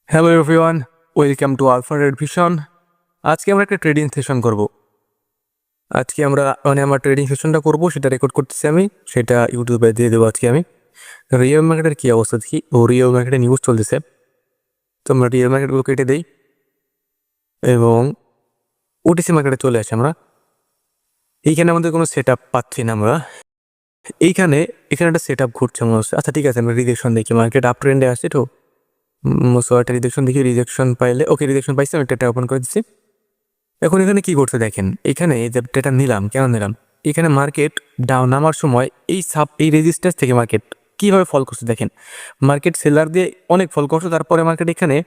Hello everyone, welcome to alpha red vision. আজকে আমরা একটা ট্রেডিং সেশন করব। আজকে আমরা আমার ট্রেডিং সেশনটা করব, সেটা রেকর্ড করতেছি আমি, সেটা ইউটিউবে দিয়ে দেবো আজকে আমি। রিয়েল মার্কেটের কী অবস্থা দেখি। রিয়েল মার্কেটে নিউজ চলতেছে, তো আমরা রিয়েল মার্কেটগুলো কেটে দিই এবং ওটিসি মার্কেটে চলে আসি আমরা। এইখানে আমাদের কোনো সেট আপ পাচ্ছি না আমরা। এখানে একটা সেট আপ ঘুরছে মনে হচ্ছে। আচ্ছা ঠিক আছে, আমরা রিজেকশন দেখি, মার্কেট আপ ট্রেন্ডে আসছে তো। সো একটা রিজেকশন দেখি, রিজেকশন পাইলে ওকে, রিজেকশন পাইছি, আমি এটা ওপেন করে দিচ্ছি। এখন এখানে কি করতে দেখেন, এখানে যে ডেটা নিলাম, কেন নিলাম, এখানে মার্কেট ডাউন নামার সময় এই রেজিস্ট্যান্স থেকে মার্কেট কীভাবে ফল করছে দেখেন। মার্কেট সেলার দিয়ে অনেক ফল করছে, তারপরে মার্কেট এখানে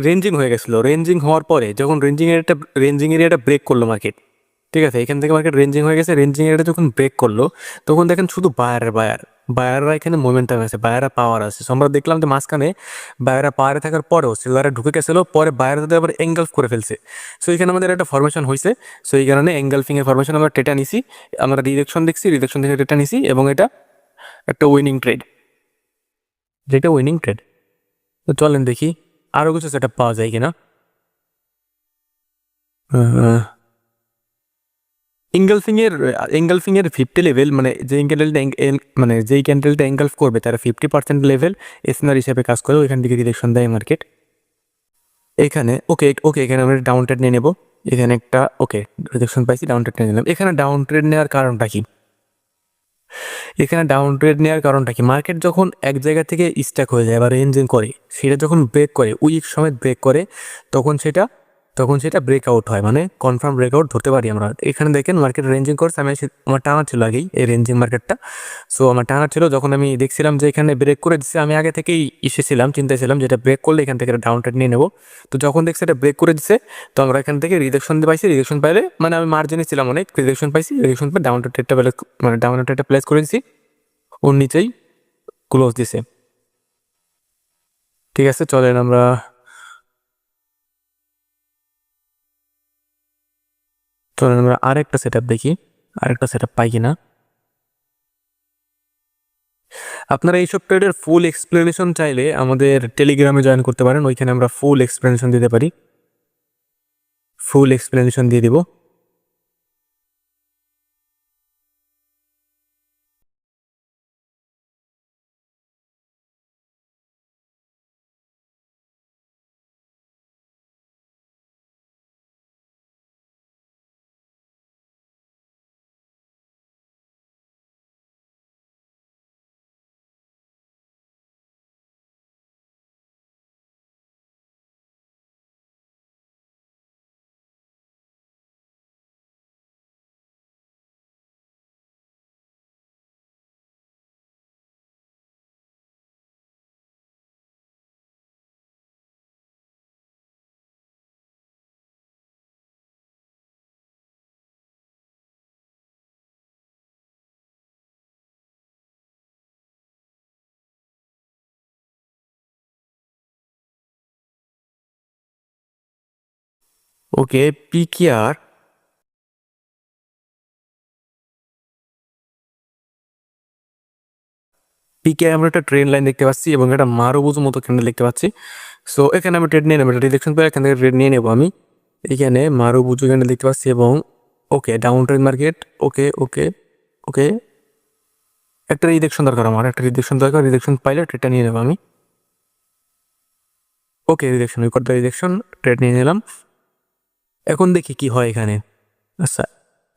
রেঞ্জিং হয়ে গেছিলো। রেঞ্জিং হওয়ার পরে যখন রেঞ্জিং এরিয়াটা ব্রেক করলো মার্কেট, ঠিক আছে, এখান থেকে মার্কেট রেঞ্জিং হয়ে গেছে। রেঞ্জিং এরিয়াটা যখন ব্রেক করলো তখন দেখেন শুধু বায়াররা এখানে মোমেন্টাম আছে, বায়াররা পাওয়ার আছে। সো আমরা দেখলাম যে মাঝখানে বায়াররা পাওয়ারে থাকার পরেও সেলাররা ঢুকে গেছিলো, পরে বায়ারদের আবার এঙ্গালফ করে ফেলছে। সো এখানে আমাদের একটা ফরমেশন হয়েছে। সো এই কারণে এঙ্গালফিংয়ের ফরমেশন আমরা টেটা নিছি, আমরা রিজেকশন দেখছি, রিজেকশন থেকে টেটা নিছি এবং এটা একটা উইনিং ট্রেড, যেটা উইনিং ট্রেড। তো চলেন দেখি আরও কিছু সেট পাওয়া যায় কিনা। এঙ্গালফিংয়ের 50 লেভেল, মানে যেই ক্যান্ডেলটা এঙ্গালফ করবে তারা 50% লেভেল এসনার হিসেবে কাজ করে, ওইখান থেকে ডিরেকশন দেয় মার্কেট। এখানে ওকে ওকে, এখানে আমরা ডাউন ট্রেড নিয়ে নেব। এখানে একটা ওকে রিজেকশন পাইছি, ডাউন ট্রেড নিয়ে নিলাম। এখানে ডাউন ট্রেড নেওয়ার কারণটা কি? মার্কেট যখন এক জায়গা থেকে স্ট্যাক হয়ে যায় বা রেঞ্জিং করে, সেটা যখন ব্রেক করে, উইক সমেত ব্রেক করে, তখন সেটা ব্রেকআউট হয়, মানে কনফার্ম ব্রেকআউট ধরতে পারি আমরা। এখানে দেখেন মার্কেট রেঞ্জিং করছে, আমার টানা ছিল আগেই এই রেঞ্জিং মার্কেটটা। সো আমার টানা ছিল, যখন আমি দেখছিলাম যে এখানে ব্রেক করে দিচ্ছে, আমি আগে থেকেই চিন্তায় ছিলাম যেটা ব্রেক করলে এখান থেকে ডাউন ট্রেড নিয়ে নেবো। তো যখন দেখছি এটা ব্রেক করে দিচ্ছে, তো আমরা এখান থেকে রিজেকশন পাইছি। রিজেকশন পাইলে মানে আমি মার্জিনে ছিলাম অনেক, রিজেকশন পাইছি, রিজেকশন পেয়ে ডাউন ট্রেডটা প্লেস করে দিছি, ওর নিচেই ক্লোজ দিছে। ঠিক আছে, চলেন আমরা আরেকটা সেট দেখি, আরেকটা সেট পাই কিনা। আপনারা এইসব ট্রেডের ফুল এক্সপ্লেনেশন চাইলে আমাদের টেলিগ্রামে জয়েন করতে পারেন, ওইখানে আমরা ফুল এক্সপ্লেনেশন দিতে পারি, ফুল এক্সপ্লেনেশন দিয়ে দিব। ওকে, পিকেআর আমরা একটা ট্রেন লাইন দেখতে পাচ্ছি এবং একটা মারুবুজু মতো ক্যান্ডেল দেখতে পাচ্ছি। সো এখানে আমি ট্রেড নিয়ে নেবো, এটা রিজেকশন পেয়ে এখান থেকে ট্রেড নিয়ে নেবো আমি। এখানে মারুবুজু ক্যান্ডেল দেখতে পাচ্ছি এবং ওকে ডাউন ট্রেড মার্কেট। ওকে ওকে ওকে, একটা রিজেকশন দরকার, আমার একটা রিজেকশন দরকার, রিজেকশন পাইলে ট্রেডটা নিয়ে নেবো আমি। Okay, rejection, we got the rejection, trade নিয়ে নিলাম। এখন দেখি কি হয় এখানে। আচ্ছা,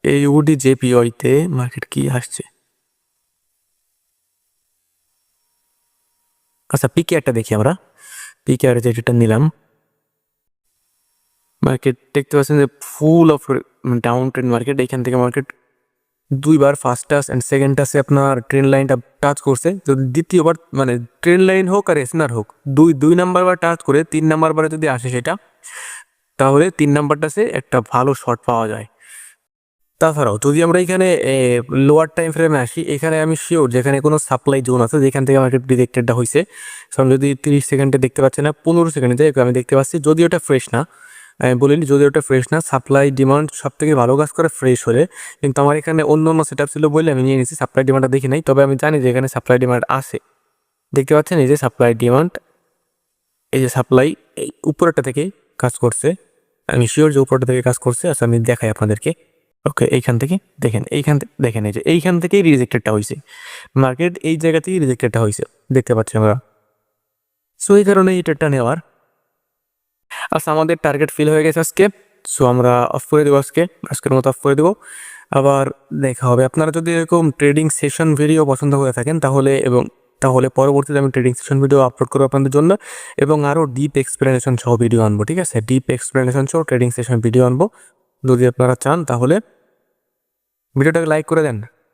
এই ইউডি জেপিওইতে মার্কেট কি আসছে। আচ্ছা, পিকেআরটা দেখি আমরা, পিকেআর যেটা নিলাম, মার্কেট দেখতে পাচ্ছেন যে full of down trend market. এখান থেকে মার্কেট দুইবার ফার্স্ট টাচ অ্যান্ড সেকেন্ড টাচে আপনার ট্রেন লাইনটা টাচ করছে। তো দ্বিতীয়বার মানে ট্রেন লাইন হোক আর এসনার হোক, দুই নাম্বার বার টাচ করে 3 নাম্বার বারে যদি আসে সেটা, তাহলে 3 নাম্বার টাচে একটা ভালো শট পাওয়া যায়। তাছাড়াও যদি আমরা এখানে লোয়ার টাইম ফ্রেমে আসি, এখানে আমি শিওর যেখানে কোনো সাপ্লাই জোন আছে যেখান থেকে মার্কেট ডিরেক্টেডটা হয়েছে। যদি 30 সেকেন্ডে দেখতে পাচ্ছি না, 15 সেকেন্ডে আমি দেখতে পাচ্ছি, যদি ওটা ফ্রেশ না, আমি বলিনি যদি ওটা ফ্রেশ না, সাপ্লাই ডিমান্ড সব থেকে ভালো কাজ করে ফ্রেশ হলে। কিন্তু আমার এখানে অন্য সেট আপ ছিল বলে আমি নিয়ে নিয়েছি, সাপ্লাই ডিমান্ডটা দেখি নাই, তবে আমি জানি যে এখানে সাপ্লাই ডিমান্ড আছে। দেখতে পাচ্ছেন এই যে সাপ্লাই ডিমান্ড, এই যে সাপ্লাই এই উপরেরটা থেকে কাজ করছে, আমি শিওর যে উপরটা থেকে কাজ করছে। আচ্ছা আমি দেখাই আপনাদেরকে। ওকে, এইখান থেকে দেখেন, দেখেন এই যে এইখান থেকেই রিজেক্টেডটা হয়েছে, মার্কেট এই জায়গা থেকেই রিজেক্টেডটা হয়েছে, দেখতে পাচ্ছি আমরা। সো এই কারণে এই ট্রেডটা নেওয়ার। আচ্ছা আমাদের টার্গেট ফিল হয়ে গেছে আজকে, সো আমরা অফ করে দেবো, আজকের মতো অফ করে দেবো। আবার দেখা হবে। আপনারা যদি এরকম ট্রেডিং সেশন ভিডিও পছন্দ করে থাকেন তাহলে পরবর্তীতে আমি ট্রেডিং সেশন ভিডিও আপলোড করবো আপনাদের জন্য, এবং আরও ডিপ এক্সপ্লেনেশন সহ ভিডিও আনবো। ঠিক আছে, ডিপ এক্সপ্লেনেশন সহ ট্রেডিং সেশন ভিডিও আনবো। যদি আপনারা চান তাহলে ভিডিওটাকে লাইক করে দেন।